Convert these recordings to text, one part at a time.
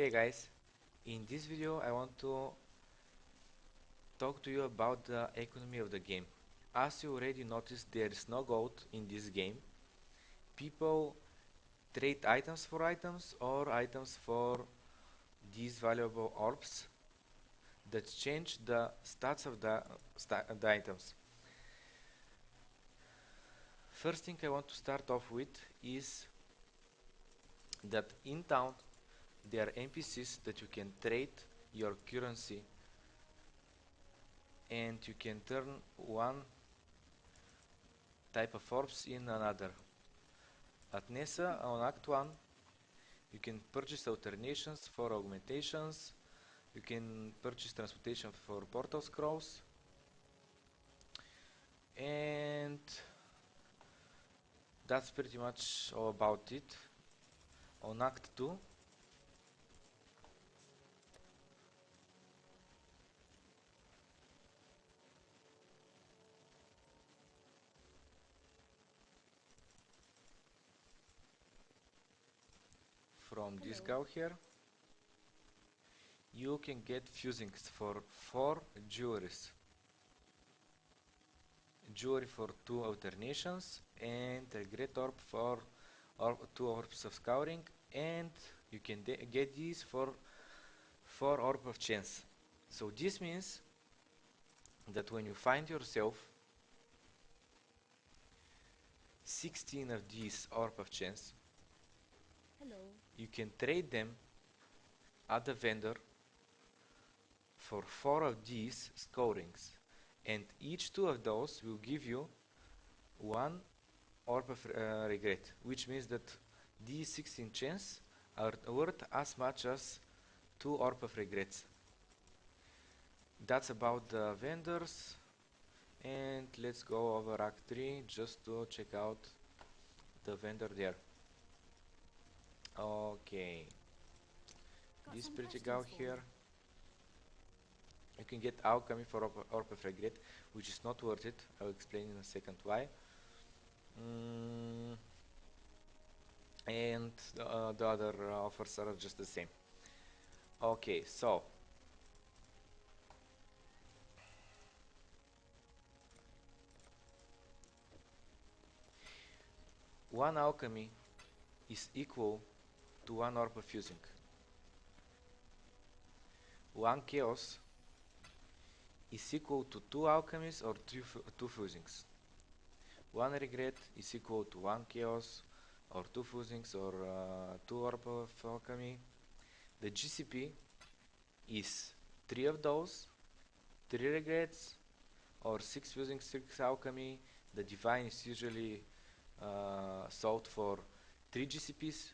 Hey guys, in this video I want to talk to you about the economy of the game. As you already noticed, there is no gold in this game. People trade items for items or items for these valuable orbs that change the stats of the items. First thing I want to start off with is that in town there are NPCs that you can trade your currency, and you can turn one type of orbs in another. At Nessa, on Act 1, you can purchase alternations for augmentations, you can purchase transportation for portal scrolls, and that's pretty much all about it. On Act 2, from this Hello. guy here, you can get fusings for 4 jewelries. Jewelry for 2 alternations, and a great orb for 2 orbs of scouring, and you can get these for 4 orb of chance. So this means that when you find yourself 16 of these orb of chance, Hello. you can trade them at the vendor for 4 of these scorings, and each 2 of those will give you 1 orb of regret, which means that these 16 chance are worth as much as 2 orb of regrets. That's about the vendors, and let's go over Act 3 just to check out the vendor there. Okay, Got this some pretty guy questions for you. here, you can get alchemy for orb of regret, which is not worth it. I'll explain in a second why. Mm, and the other offers are just the same. Okay, so one alchemy is equal to 1 orb of fusing. 1 chaos is equal to 2 alchemies or 2 fusings. 1 regret is equal to 1 chaos or 2 fusings or 2 orb of alchemy. The GCP is 3 of those, 3 regrets or 6 fusings, 6 alchemy. The divine is usually sold for 3 GCPs,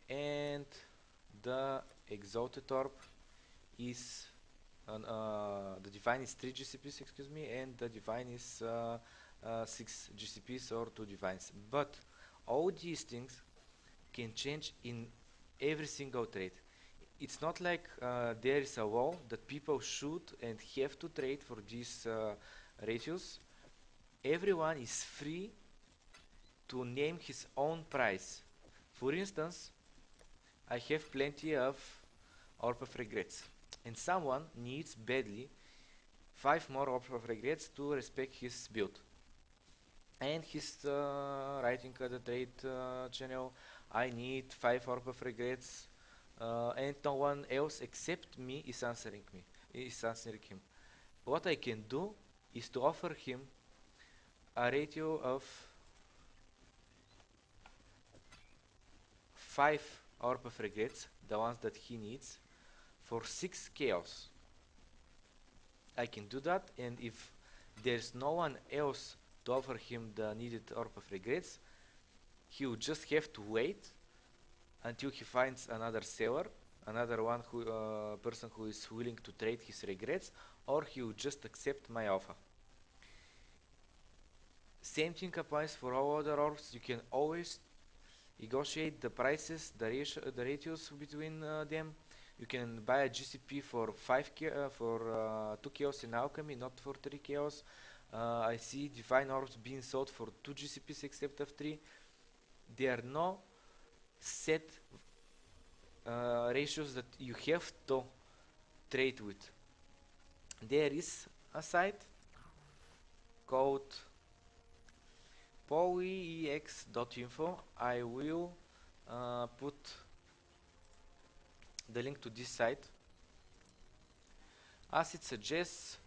and the exalted orb is the divine is 3 GCPs, excuse me, and the divine is 6 GCPs or 2 divines. But all these things can change in every single trade. It's not like there is a wall that people should and have to trade for these ratios. Everyone is free to name his own price. For instance, I have plenty of Orb of Regrets, and someone needs badly 5 more Orb of Regrets to respect his build. And he's writing the trade channel, I need 5 Orb of Regrets, and no one else except me is answering him. What I can do is to offer him a ratio of 5 Orb of Regrets, the ones that he needs, for 6 chaos. I can do that, and if there's no one else to offer him the needed Orb of Regrets, he will just have to wait until he finds another seller, another one person who is willing to trade his regrets, or he will just accept my offer. Same thing applies for all other orbs. You can always negotiate the prices, the ratios between them. You can buy a GCP for 2 chaos in alchemy, not for 3 chaos. I see divine orbs being sold for 2 GCPs except of 3. There are no set ratios that you have to trade with. There is a site called PoEX.info. I will put the link to this site. As it suggests,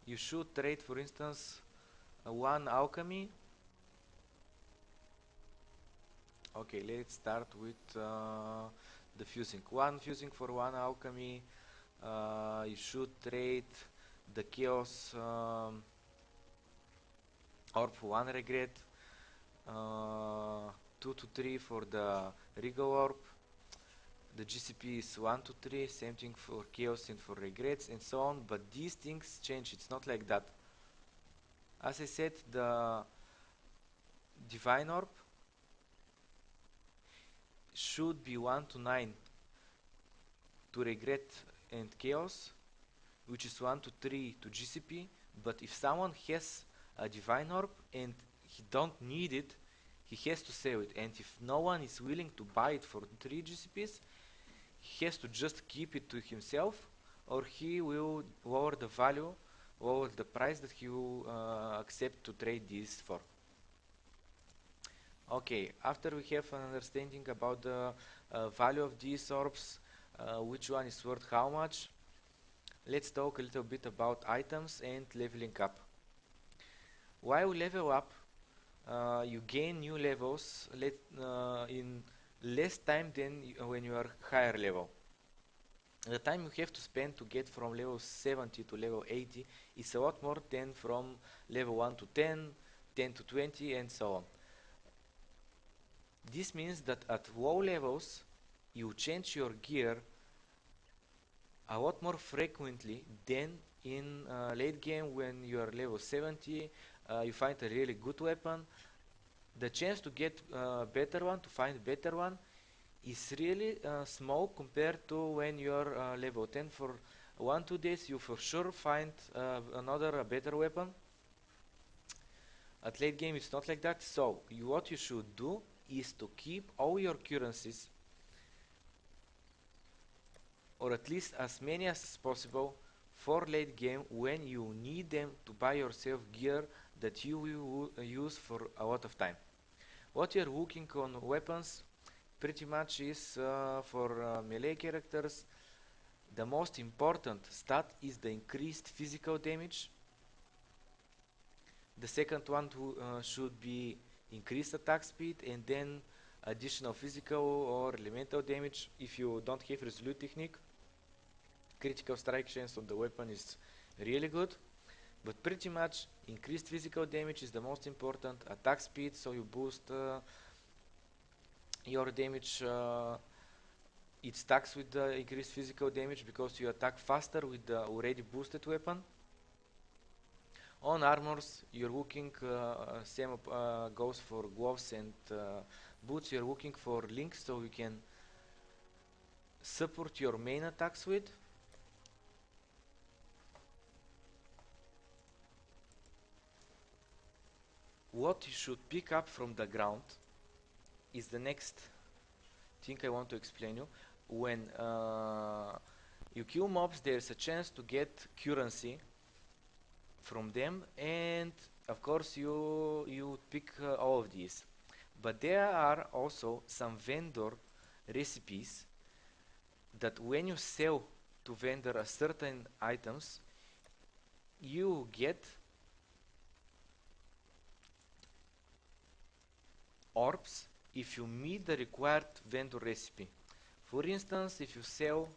you should trade, for instance, one alchemy. Okay, let's start with the fusing. One fusing for one alchemy. You should trade the chaos orb for one regret. 2 to 3 for the regal orb. The GCP is 1 to 3, same thing for chaos and for regrets and so on, but these things change. It's not like that. As I said, the divine orb should be 1 to 9 to regret and chaos, which is 1 to 3 to GCP, but if someone has a divine orb and he don't need it, he has to sell it, and if no one is willing to buy it for 3 GCPs, he has to just keep it to himself, or he will lower the value, lower the price that he will accept to trade this for. Okay, after we have an understanding about the value of these orbs, which one is worth how much, let's talk a little bit about items and leveling up. While you level up, you gain new levels in less time than when you are higher level. The time you have to spend to get from level 70 to level 80 is a lot more than from level 1 to 10, 10 to 20, and so on. This means that at low levels, you change your gear a lot more frequently than in late game when you are level 70, you find a really good weapon. The chance to get better one, to find better one, is really small compared to when you're level 10. For 1-2 days you for sure find another better weapon. At late game it's not like that, so what you should do is to keep all your currencies, or at least as many as possible, for late game when you need them to buy yourself gear that you will use for a lot of time. What you're looking on weapons pretty much is for melee characters. The most important stat is the increased physical damage. The second one should be increased attack speed, and then additional physical or elemental damage if you don't have resolute technique. Critical strike chance on the weapon is really good, but pretty much increased physical damage is the most important. Attack speed, so you boost your damage, it stacks with the increased physical damage because you attack faster with the already boosted weapon. On armors, you're looking, same goes for gloves and boots, you're looking for links so you can support your main attacks with. What you should pick up from the ground is the next thing I want to explain you. When you kill mobs, there's a chance to get currency from them, and of course you pick all of these. But there are also some vendor recipes that when you sell to vendor a certain items, you get orbs if you meet the required vendor recipe. For instance, if you sell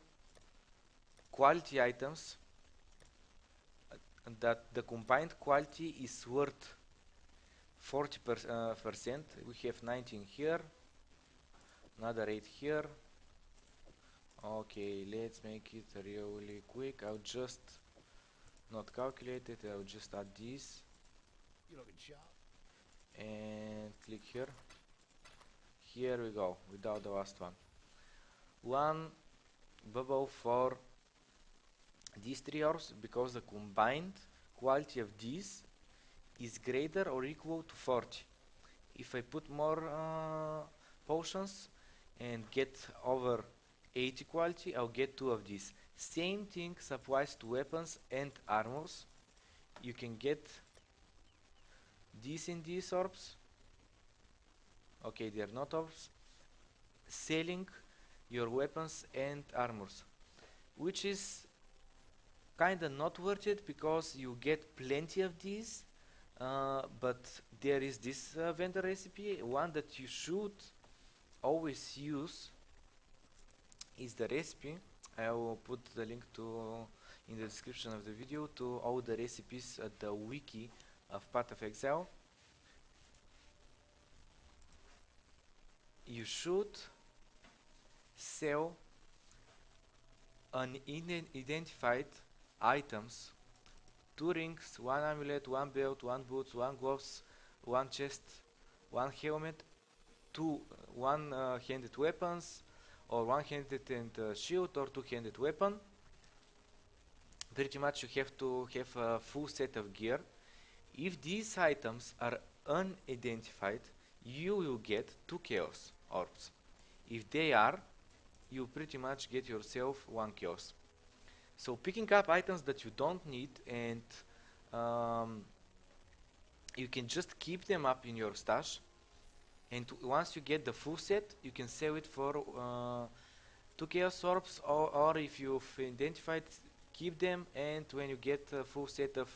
quality items that the combined quality is worth 40%, we have 19 here, another 8 here. Okay, let's make it really quick. I'll just not calculate it, I'll just add this and click here. Here we go, without the last one. One bubble for these 3 orbs because the combined quality of these is greater or equal to 40. If I put more potions and get over 80 quality, I'll get 2 of these. Same thing applies to weapons and armors. You can get these in these orbs. Okay, they're not orbs. Selling your weapons and armors, which is kinda not worth it because you get plenty of these. But there is this vendor recipe, one that you should always use is the recipe. I will put the link to in the description of the video to all the recipes at the wiki of Path of Exile. You should sell unidentified items: 2 rings, 1 amulet, 1 belt, 1 boots, 1 gloves, 1 chest, 1 helmet, 2 one-handed weapons, or one-handed and shield, or two-handed weapon. Pretty much you have to have a full set of gear. If these items are unidentified, you will get 2 chaos orbs. If they are, you pretty much get yourself 1 chaos. So picking up items that you don't need, and um, you can just keep them up in your stash, and once you get the full set, you can sell it for 2 chaos orbs, or if you've identified, keep them, and when you get a full set of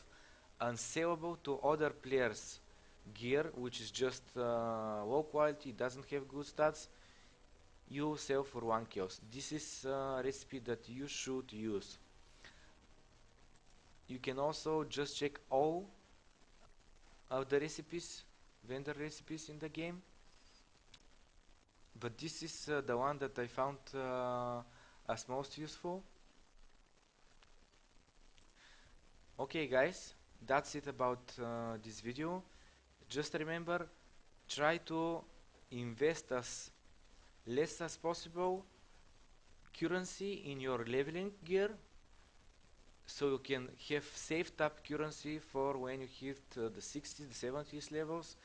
unsellable to other players gear, which is just low quality, doesn't have good stats, you sell for 1 chaos. This is a recipe that you should use. You can also just check all of the recipes, vendor recipes in the game, but this is the one that I found as most useful. Okay guys, that's it about this video. Just remember, try to invest as less as possible currency in your leveling gear, so you can have saved up currency for when you hit the 60s, the 70s levels,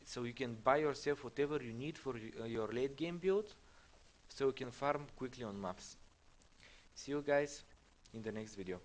so you can buy yourself whatever you need for your late game build, so you can farm quickly on maps. See you guys in the next video.